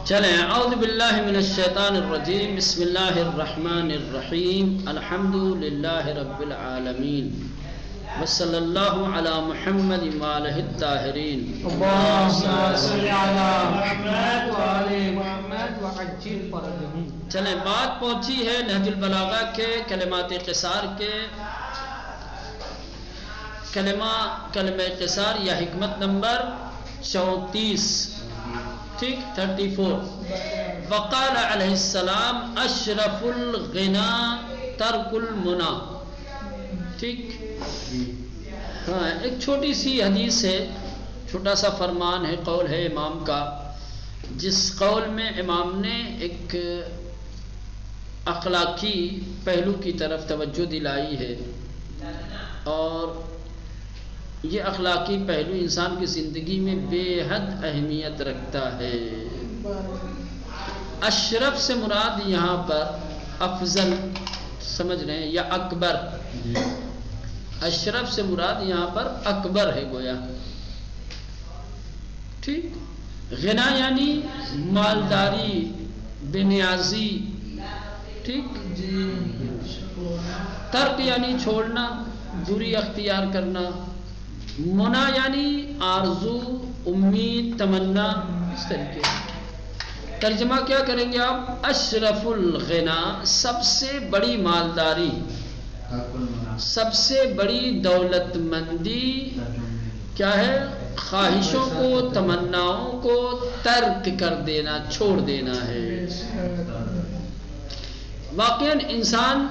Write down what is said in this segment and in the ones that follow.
چلیں اعوذ باللہ من الشیطان الرجیم بسم اللہ الرحمن الرحیم الحمد للہ رب العالمین وصلی اللہ علی محمد وآلہ الطاہرین اللہم صل علی محمد وآل محمد وعجل فرجہم. چلیں بات پہنچی ہے نہج البلاغہ کے کلمات قصار کے کلمہ قصار یا حکمت نمبر 34 ٹھیک 34. وقال علیہ السلام اشرف الغنا ترک المنا. ٹھیک ہاں ایک چھوٹی سی حدیث ہے، چھوٹا سا فرمان ہے، قول ہے امام کا، جس قول میں امام نے ایک اخلاقی پہلو کی طرف توجہ دلائی ہے، اور یہ اخلاقی پہلو انسان کی زندگی میں بے حد اہمیت رکھتا ہے. اشرف سے مراد یہاں پر افضل سمجھ رہے ہیں یا اکبر. اشرف سے مراد یہاں پر اکبر ہے گویا. ٹھیک. غنا یعنی مالداری، بے نیازی. ٹھیک. ترک یعنی چھوڑنا، دوری اختیار کرنا. منا یعنی آرزو، امید، تمنا. اس طریقے ترجمہ کیا کریں گے آپ؟ اشرف الغنا سب سے بڑی مالداری، سب سے بڑی دولت مندی کیا ہے؟ خواہشوں کو، تمناؤں کو ترک کر دینا، چھوڑ دینا ہے. واقعاً انسان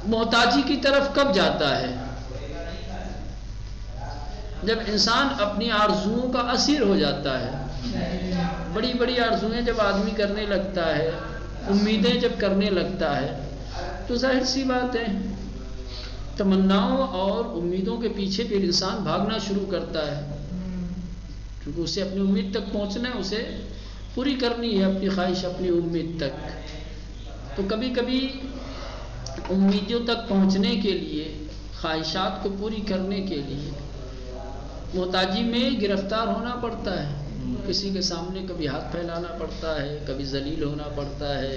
محتاجی کی طرف کب جاتا ہے؟ جب انسان اپنی آرزوؤں کا اسیر ہو جاتا ہے. بڑی بڑی آرزوئیں جب آدمی کرنے لگتا ہے، امیدیں جب کرنے لگتا ہے، تو ظاہر سی بات ہے تمناؤں اور امیدوں کے پیچھے پھر انسان بھاگنا شروع کرتا ہے، کیونکہ اسے اپنی امید تک پہنچنا ہے، اسے پوری کرنی ہے اپنی خواہش، اپنی امید تک. تو کبھی کبھی امیدوں تک پہنچنے کے لیے، خواہشات کو پوری کرنے کے لیے محتاجی میں گرفتار ہونا پڑتا ہے. کسی کے سامنے کبھی ہاتھ پھیلانا پڑتا ہے، کبھی ذلیل ہونا پڑتا ہے،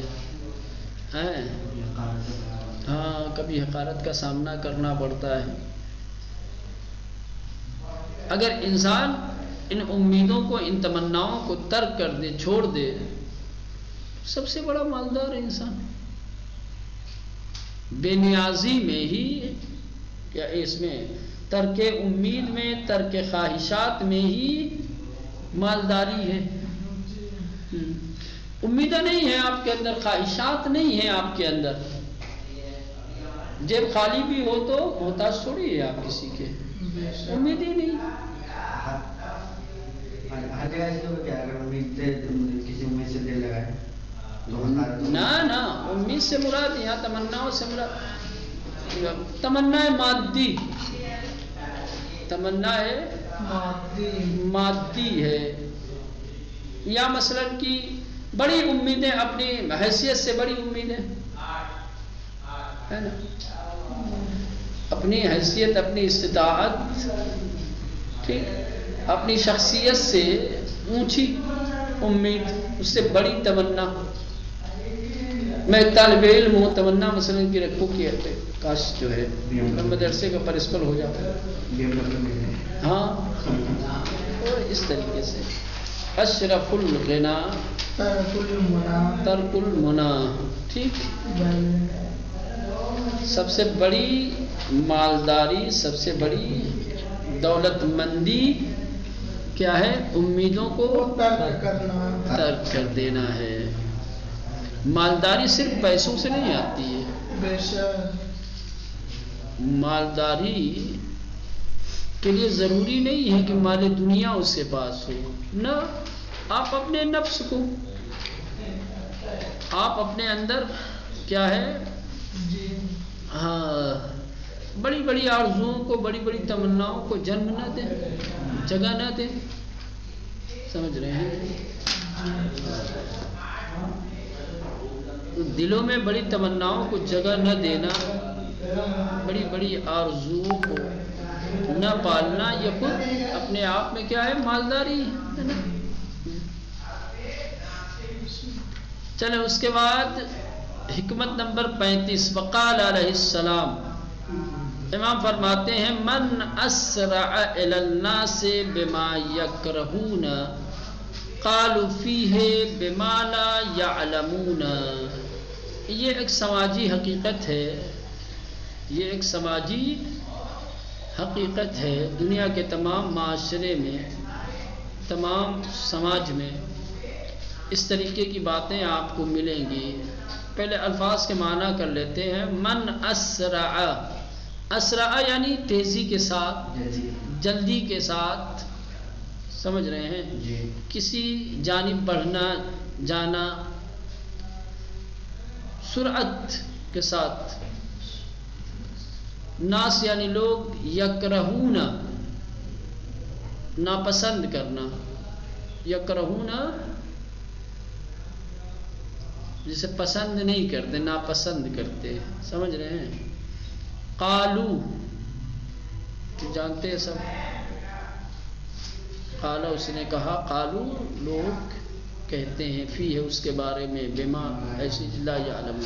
ہاں کبھی حقارت کا سامنا کرنا پڑتا ہے. اگر انسان ان امیدوں کو، ان تمناؤں کو ترک کر دے، چھوڑ دے، سب سے بڑا مالدار ہے انسان. بے نیازی میں ہی کیا اس میں ترک امید میں، ترک خواہشات میں ہی مالداری ہے. امیدیں نہیں ہیں آپ کے اندر، خواہشات نہیں ہیں آپ کے اندر، جیب خالی بھی ہو تو محتاج تھوڑی ہے آپ کسی کے. امید ہی نہیں. نہ امید سے مراد یہاں تمناؤں سے مراد تمنا مادی، تمنا ہے مادی ہے. یا مثلا کی بڑی امیدیں، اپنی حیثیت سے بڑی امیدیں ہے نا، اپنی حیثیت، اپنی استطاعت، ٹھیک، اپنی شخصیت سے اونچی امید، اس سے بڑی تمنا. میں ایک طالب علم ہوں، تمنا مثلا کی رکھوں کہ کاش جو ہے میں مدرسے کا پرنسپل ہو جاتا. ہاں اس طریقے سے اشرف الغنا ترک المنا. ٹھیک. سب سے بڑی مالداری، سب سے بڑی دولت مندی کیا ہے؟ امیدوں کو ترک کر دینا ہے. مالداری صرف پیسوں سے نہیں آتی ہے. مالداری کے لیے ضروری نہیں ہے کہ مال دنیا اس کے پاس ہو. نہ، آپ اپنے نفس کو، آپ اپنے اندر کیا ہے، ہاں بڑی بڑی آرزوؤں کو، بڑی بڑی تمناؤں کو جنم نہ دیں، جگہ نہ دیں. سمجھ رہے ہیں؟ دلوں میں بڑی تمناؤں کو جگہ نہ دینا، بڑی بڑی آرزوؤں کو نہ پالنا، یہ خود اپنے آپ میں کیا ہے؟ مالداری ہے نا. چلیں اس کے بعد حکمت نمبر 35 وقال علیہ السلام، امام فرماتے ہیں من اسرع الی الناس بما یکرہون قالوا فیہ بما لا یعلمون. یہ ایک سماجی حقیقت ہے، یہ ایک سماجی حقیقت ہے. دنیا کے تمام معاشرے میں، تمام سماج میں اس طریقے کی باتیں آپ کو ملیں گی. پہلے الفاظ کے معنی کر لیتے ہیں. من اسرع، اسرع یعنی تیزی کے ساتھ، جلدی کے ساتھ، سمجھ رہے ہیں، کسی جانب بڑھنا جانا، سرعت کے ساتھ. ناس یعنی لوگ، یکرہون ناپسند کرنا، یکرہون جسے پسند نہیں کرتے، ناپسند کرتے، سمجھ رہے ہیں. قالو جانتے ہیں سب، قالا اس نے کہا، قالو لوگ کہتے ہیں، فی ہے اس کے بارے میں، بما ایسی لا یعلم.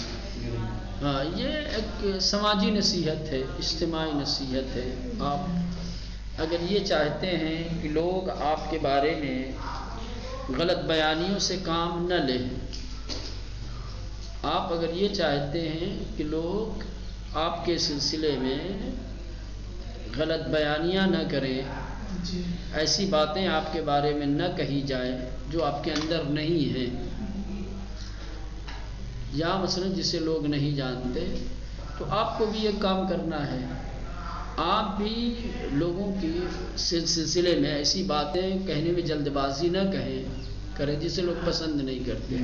ہاں یہ ایک سماجی نصیحت ہے، اجتماعی نصیحت ہے. آپ اگر یہ چاہتے ہیں کہ لوگ آپ کے بارے میں غلط بیانیوں سے کام نہ لیں، آپ اگر یہ چاہتے ہیں کہ لوگ آپ کے سلسلے میں غلط بیانیاں نہ کریں، ایسی باتیں آپ کے بارے میں نہ کہی جائیں جو آپ کے اندر نہیں ہیں، یا مثلا جسے لوگ نہیں جانتے، تو آپ کو بھی یہ کام کرنا ہے. آپ بھی لوگوں کی سلسلے میں ایسی باتیں کہنے میں جلد بازی نہ کریں جسے لوگ پسند نہیں کرتے.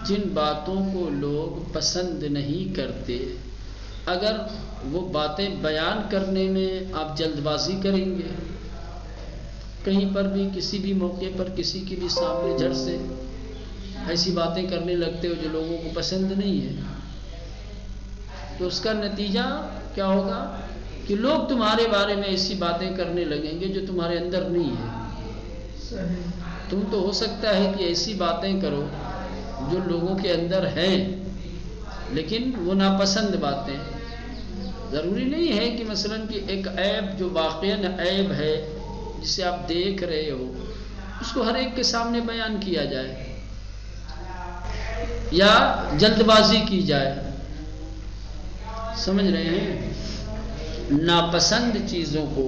جن باتوں کو لوگ پسند نہیں کرتے، اگر وہ باتیں بیان کرنے میں آپ جلد بازی کریں گے، کہیں پر بھی کسی بھی موقع پر کسی کے بھی سامنے جھٹ سے ایسی باتیں کرنے لگتے ہو جو لوگوں کو پسند نہیں ہے، تو اس کا نتیجہ کیا ہوگا کہ لوگ تمہارے بارے میں ایسی باتیں کرنے لگیں گے جو تمہارے اندر نہیں ہے. تم تو ہو سکتا ہے کہ ایسی باتیں کرو جو لوگوں کے اندر ہیں، لیکن وہ ناپسند باتیں. ضروری نہیں ہے کہ مثلا کہ ایک عیب جو واقعاً عیب ہے جسے آپ دیکھ رہے ہو اس کو ہر ایک کے سامنے بیان کیا جائے یا جلد بازی کی جائے، سمجھ رہے ہیں. ناپسند چیزوں کو،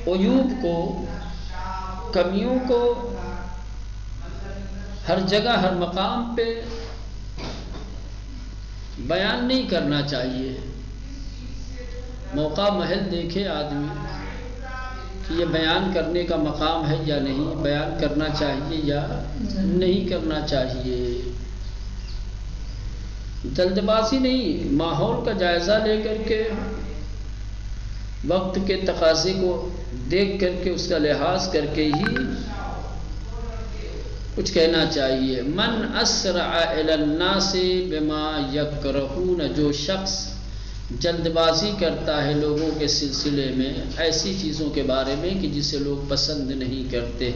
عیوب کو، کمیوں کو ہر جگہ ہر مقام پہ بیان نہیں کرنا چاہیے. موقع محل دیکھے آدمی کہ یہ بیان کرنے کا مقام ہے یا نہیں، بیان کرنا چاہیے یا نہیں کرنا چاہیے. جلد بازی نہیں، ماحول کا جائزہ لے کر کے، وقت کے تقاضے کو دیکھ کر کے، اس کا لحاظ کر کے ہی کچھ کہنا چاہیے. من اسرع الی الناس بما یکرہون، جو شخص جلد بازی کرتا ہے لوگوں کے سلسلے میں ایسی چیزوں کے بارے میں کہ جسے لوگ پسند نہیں کرتے.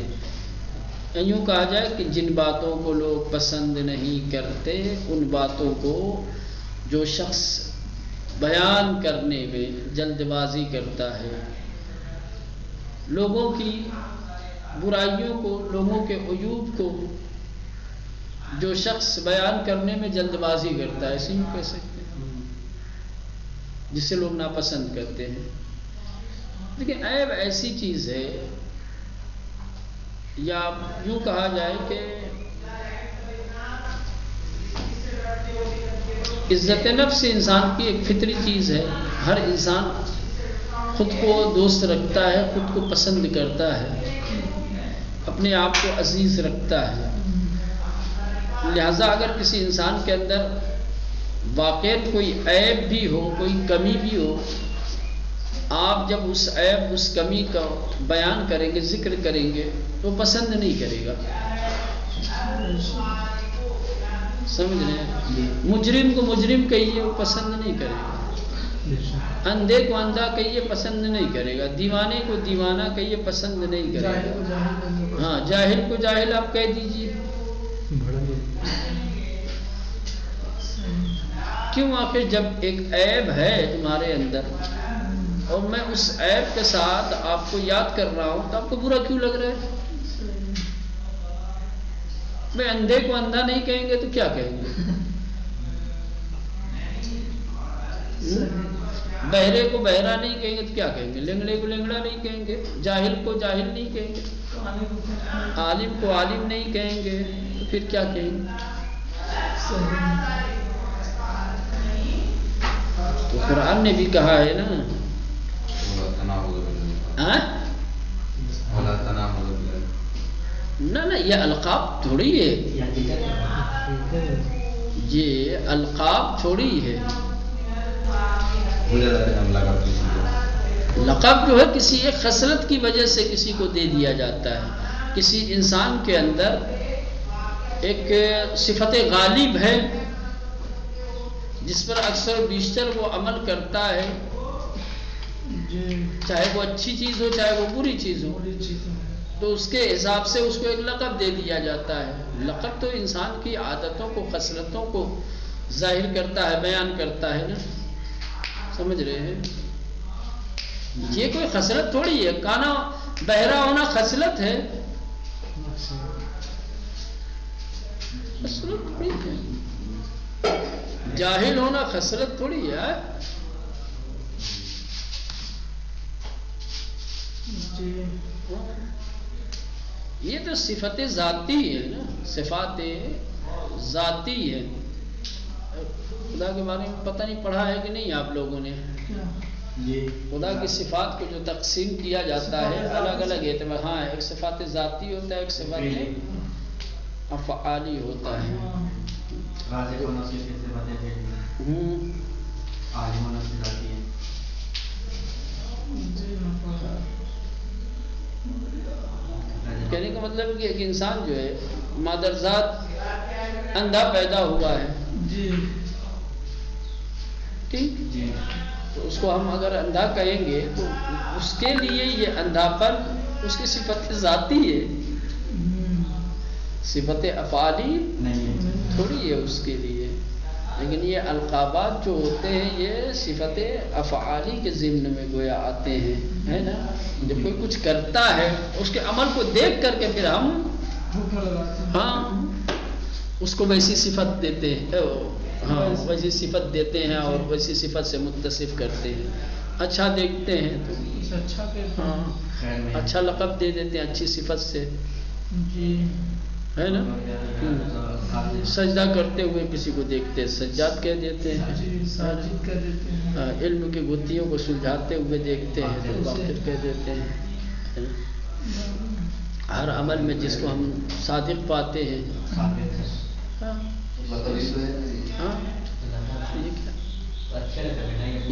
یوں کہا جائے کہ جن باتوں کو لوگ پسند نہیں کرتے، ان باتوں کو جو شخص بیان کرنے میں جلد بازی کرتا ہے، لوگوں کی برائیوں کو، لوگوں کے عیوب کو جو شخص بیان کرنے میں جلد بازی کرتا ہے، ایسے ہی کہہ سکتے ہیں، جسے لوگ ناپسند کرتے ہیں. لیکن عیب ایسی چیز ہے، یا یوں کہا جائے کہ عزت نفس انسان کی ایک فطری چیز ہے. ہر انسان خود کو دوست رکھتا ہے، خود کو پسند کرتا ہے، اپنے آپ کو عزیز رکھتا ہے. لہذا اگر کسی انسان کے اندر واقعات کوئی عیب بھی ہو، کوئی کمی بھی ہو، آپ جب اس عیب، اس کمی کا بیان کریں گے، ذکر کریں گے، تو پسند نہیں کرے گا. سمجھ رہے ہیں؟ مجرم کو مجرم کہیے، وہ پسند نہیں کرے گا. اندھے کو اندھا کہیے، پسند نہیں کرے گا. دیوانے کو دیوانہ کہیے، پسند نہیں کرے گا. ہاں، جاہل کو جاہل آپ کہہ دیجیے، کیوں آخر جب ایک عیب ہے تمہارے اندر اور میں اس عیب کے ساتھ آپ کو یاد کر رہا ہوں تو آپ کو برا کیوں لگ رہا ہے؟ میں اندھے کو اندھا نہیں کہیں گے تو کیا کہیں گے؟ بہرے کو بہرا نہیں کہیں گے تو کیا کہیں گے؟ لنگڑے کو لنگڑا نہیں کہیں گے، جاہل کو جاہل نہیں کہیں گے، عالم کو عالم نہیں کہیں گے، تو پھر کیا کہیں گے؟ تو قرآن نے بھی کہا ہے نا، نہ یہ القاب تھوڑی ہے، یہ القاب تھوڑی ہے۔ لقب جو ہے کسی ایک خصلت کی وجہ سے کسی کو دے دیا جاتا ہے۔ کسی انسان کے اندر ایک صفت غالب ہے جس پر اکثر و بیشتر وہ عمل کرتا ہے، چاہے وہ اچھی چیز ہو چاہے وہ بری چیز ہو، تو اس کے حساب سے اس کو ایک لقب دے دیا جاتا ہے۔ لقب تو انسان کی عادتوں کو خصلتوں کو ظاہر کرتا ہے، بیان کرتا ہے نا، سمجھ رہے ہیں؟ یہ کوئی خصلت تھوڑی ہے، کانا بہرا ہونا خصلت ہے، خصلت تھوڑی ہے، جاہل ہونا خصلت تھوڑی ہے۔ یہ تو صفت ذاتی ہے نا، صفات ذاتی ہے۔ خدا کے بارے میں پتہ نہیں پڑھا ہے کہ نہیں آپ لوگوں نے؟ خدا کی صفات کو جو تقسیم کیا جاتا ہے الگ الگ اعتبار، ہاں ایک صفات ذاتی ہوتا ہے، ایک صفات افعالی ہوتا ہے۔ کہنے کا مطلب کہ ایک انسان جو ہے مادرزاد اندھا پیدا ہوا ہے، ٹھیک، تو اس کو ہم اگر اندھا کہیں گے تو اس کے لیے یہ اندھاپن اس کی صفت ذاتی ہے، صفت افعالی تھوڑی ہے اس کے لیے۔ لیکن یہ القابات جو ہوتے ہیں یہ صفت افعالی کے ضمن میں گویا آتے ہیں، ہے نا۔ جب کوئی کچھ کرتا ہے اس کے عمل کو دیکھ کر کے پھر ہم ہاں اس کو ویسی صفت دیتے ہیں، ہاں ویسی صفت دیتے ہیں اور ویسی صفت سے متصف کرتے ہیں۔ اچھا دیکھتے ہیں تو ہاں اچھا لقب دے دیتے ہیں اچھی صفت سے، ہے نا۔ سجدہ کرتے ہوئے کسی کو دیکھتے ہیں سجاد کہہ دیتے ہیں، علم کی گتھیوں کو سلجھاتے ہوئے دیکھتے ہیں تو واقف کہہ دیتے ہیں۔ ہر عمل میں جس کو ہم صادق پاتے ہیں،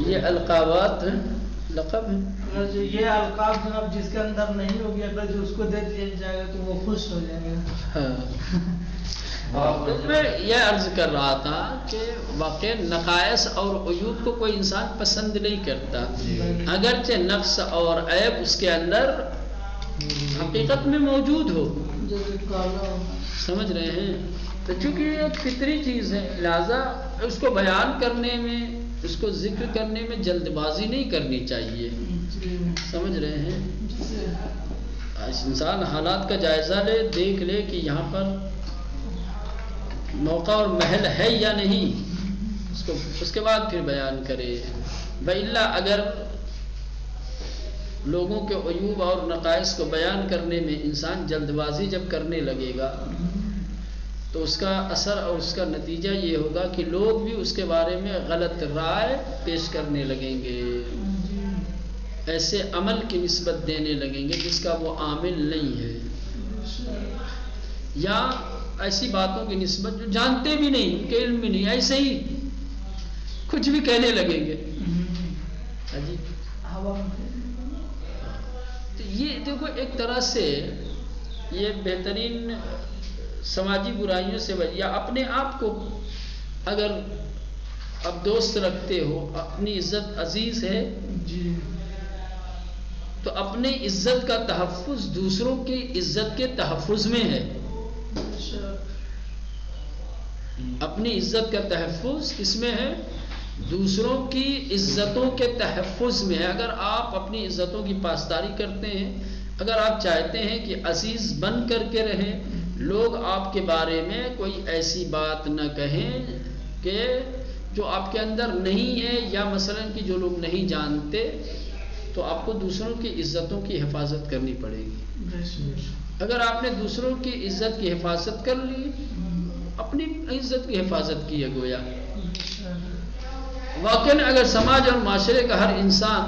یہ القابات ہیں، لقب ہیں۔ یہ القاب جناب جس کے اندر نہیں ہوگی، اگر جو اس کو دے دیا جائے گا تو وہ خوش ہو جائے گا۔ میں یہ عرض کر رہا تھا کہ واقع نقائص اور عیوب کو کوئی انسان پسند نہیں کرتا، اگرچہ نقص اور عیب اس کے اندر حقیقت میں موجود ہو، سمجھ رہے ہیں؟ تو چونکہ یہ ایک فطری چیز ہے، لہذا اس کو بیان کرنے میں، اس کو ذکر کرنے میں جلد بازی نہیں کرنی چاہیے، سمجھ رہے ہیں؟ انسان حالات کا جائزہ لے، دیکھ لے کہ یہاں پر موقع اور محل ہے یا نہیں، اس کے بعد پھر بیان کرے۔ وَإِلَّا اگر لوگوں کے عیوب اور نقائص کو بیان کرنے میں انسان جلد بازی جب کرنے لگے گا تو اس کا اثر اور اس کا نتیجہ یہ ہوگا کہ لوگ بھی اس کے بارے میں غلط رائے پیش کرنے لگیں گے، ایسے عمل کی نسبت دینے لگیں گے جس کا وہ عامل نہیں ہے، یا ایسی باتوں کی نسبت جو جانتے بھی نہیں، ان کے علم میں نہیں، ایسے ہی کچھ بھی کہنے لگیں گے۔ تو یہ دیکھو ایک طرح سے یہ بہترین سماجی برائیوں سے یا اپنے آپ کو اگر اب دوست رکھتے ہو، اپنی عزت عزیز ہے تو اپنی عزت کا تحفظ دوسروں کی عزت کے تحفظ میں ہے۔ اپنی عزت کا تحفظ کس میں ہے؟ دوسروں کی عزتوں کے تحفظ میں ہے. اگر آپ اپنی عزتوں کی پاسداری کرتے ہیں، اگر آپ چاہتے ہیں کہ عزیز بن کر کے رہیں، لوگ آپ کے بارے میں کوئی ایسی بات نہ کہیں کہ جو آپ کے اندر نہیں ہے، یا مثلا کہ جو لوگ نہیں جانتے، تو آپ کو دوسروں کی عزتوں کی حفاظت کرنی پڑے گی. اگر آپ نے دوسروں کی عزت کی حفاظت کر لی، اپنی عزت کی حفاظت کی ہے گویا. واقعاً اگر سماج اور معاشرے کا ہر انسان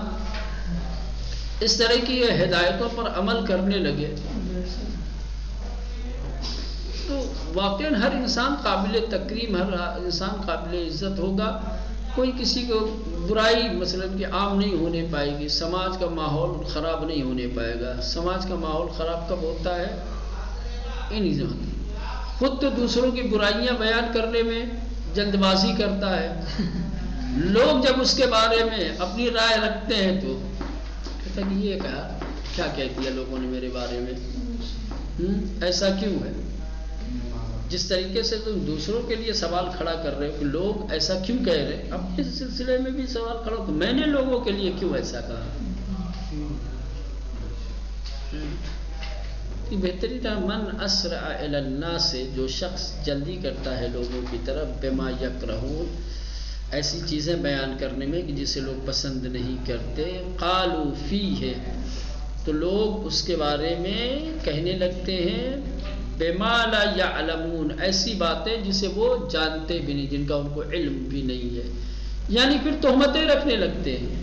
اس طرح کی ہدایتوں پر عمل کرنے لگے تو واقعاً ہر انسان قابل تکریم، ہر انسان قابل عزت ہوگا. کوئی کسی کو برائی مثلا کہ عام نہیں ہونے پائے گی، سماج کا ماحول خراب نہیں ہونے پائے گا. سماج کا ماحول خراب کب ہوتا ہے؟ انہی سے. خود تو دوسروں کی برائیاں بیان کرنے میں جلد بازی کرتا ہے، لوگ جب اس کے بارے میں اپنی رائے رکھتے ہیں تو کہتا کہ یہ کہا، کیا کہہ دیا لوگوں نے میرے بارے میں، ایسا کیوں ہے؟ جس طریقے سے تم دوسروں کے لیے سوال کھڑا کر رہے ہو کہ لوگ ایسا کیوں کہہ رہے ہیں، اپنے سلسلے میں بھی سوال کھڑا ہو کہ میں نے لوگوں کے لیے کیوں ایسا کہا. بہترین من اسرع الی الناس سے جو شخص جلدی کرتا ہے لوگوں کی طرف، بما یکرہون ایسی چیزیں بیان کرنے میں کہ جسے لوگ پسند نہیں کرتے، قالوا فیہ تو لوگ اس کے بارے میں کہنے لگتے ہیں، بما لا یعلمون ایسی باتیں جسے وہ جانتے بھی نہیں، جن کا ان کو علم بھی نہیں ہے. یعنی پھر تہمتیں رکھنے لگتے ہیں.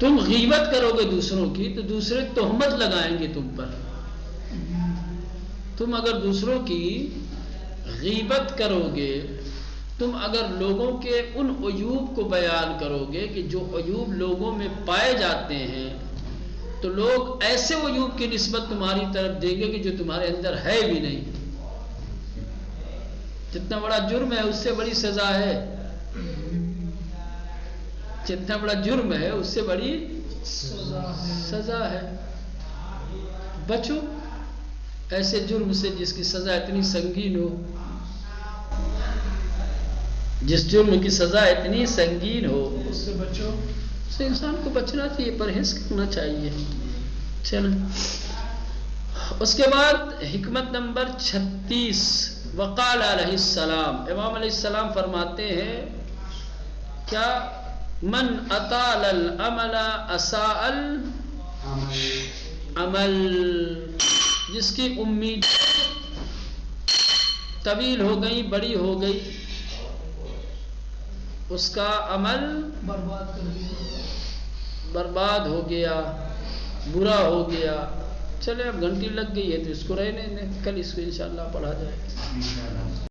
تم غیبت کرو گے دوسروں کی تو دوسرے تہمت لگائیں گے تم پر. تم اگر دوسروں کی غیبت کرو گے، تم اگر لوگوں کے ان عیوب کو بیان کرو گے کہ جو عیوب لوگوں میں پائے جاتے ہیں، تو لوگ ایسے عیوب کی نسبت تمہاری طرف دیں گے کہ جو تمہارے اندر ہے بھی نہیں. جتنا بڑا جرم ہے اس سے بڑی سزا ہے، جتنا بڑا جرم ہے اس سے بڑی سزا ہے. بچو ایسے جرم سے جس کی سزا اتنی سنگین ہو، جس جرم کی سزا اتنی سنگین ہو اس سے بچو، اس سے انسان کو بچنا چاہیے، پرہیز کرنا چاہیے. چلیں اس کے بعد حکمت نمبر 36، وقال علیہ السلام، امام علیہ السلام فرماتے ہیں کیا، من اطال العمل اساء العمل جس کی امید طویل ہو گئی، بڑی ہو گئی، اس کا عمل برباد ہو گیا، برا ہو گیا. چلے اب گھنٹی لگ گئی ہے تو اس کو رہنے دیں، کل اس کو انشاءاللہ پڑھا جائے.